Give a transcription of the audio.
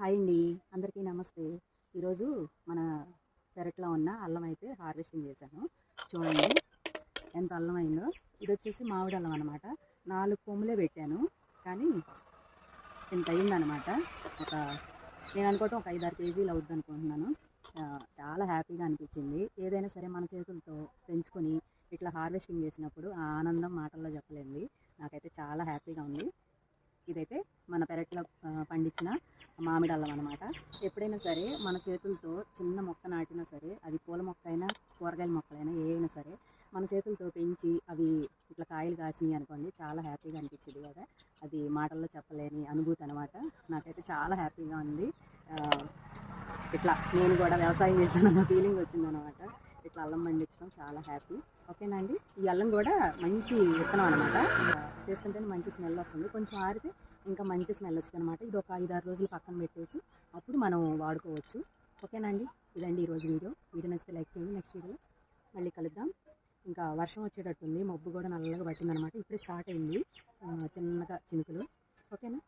Hi అండి, అందరికీ నమస్తే. ఈరోజు మన పెరట్లో ఉన్న అల్లం అయితే హార్వెస్టింగ్ చేశాను. చూడండి ఎంత అల్లం అయిందో. ఇది వచ్చేసి మామిడి అల్లం అనమాట. 4 కొమ్ములే పెట్టాను, కానీ ఇంత అయిందనమాట. ఒక నేను అనుకోవటం ఒక 5-6 కేజీలు అవుద్ది అనుకుంటున్నాను. చాలా హ్యాపీగా అనిపించింది. ఏదైనా సరే మన చేతులతో పెంచుకొని ఇట్లా హార్వెస్టింగ్ చేసినప్పుడు ఆ ఆనందం మాటల్లో చెప్పలేంది. నాకైతే చాలా హ్యాపీగా ఉంది. ఇదైతే మన పెరట్లో పండించిన మామిడి అల్లం అనమాట. ఎప్పుడైనా సరే మన చేతులతో చిన్న మొక్క నాటినా సరే, అది పూల మొక్క అయినా కూరగాయల మొక్కలైనా ఏ అయినా సరే మన చేతులతో పెంచి అవి ఇట్లా కాయలు కాసినాయి అనుకోండి, చాలా హ్యాపీగా అనిపించింది కదా. అది మాటల్లో చెప్పలేని అనుభూతి అనమాట. నాకైతే చాలా హ్యాపీగా ఉంది. ఇట్లా నేను కూడా వ్యవసాయం చేశానన్న ఫీలింగ్ వచ్చిందనమాట. ఇట్లా అల్లం పండించడం చాలా హ్యాపీ. ఓకేనా అండి. ఈ అల్లం కూడా మంచి విత్తనం అనమాట. చేస్తుంటేనే మంచి స్మెల్ వస్తుంది. కొంచెం ఆరితే ఇంకా మంచి స్మెల్ వచ్చింది అనమాట. ఇది ఒక 5-6 రోజులు పక్కన పెట్టేసి అప్పుడు మనం వాడుకోవచ్చు. ఓకేనా అండి. ఇదండి ఈరోజు వీడియో నచ్చితే లైక్ చేయండి. నెక్స్ట్ వీడియోలో మళ్ళీ కలుద్దాం. ఇంకా వర్షం వచ్చేటట్టుంది. మబ్బు కూడా నల్లగా పట్టిందనమాట. ఇప్పుడే స్టార్ట్ అయింది చిన్నగా చినుకులు. ఓకేనా.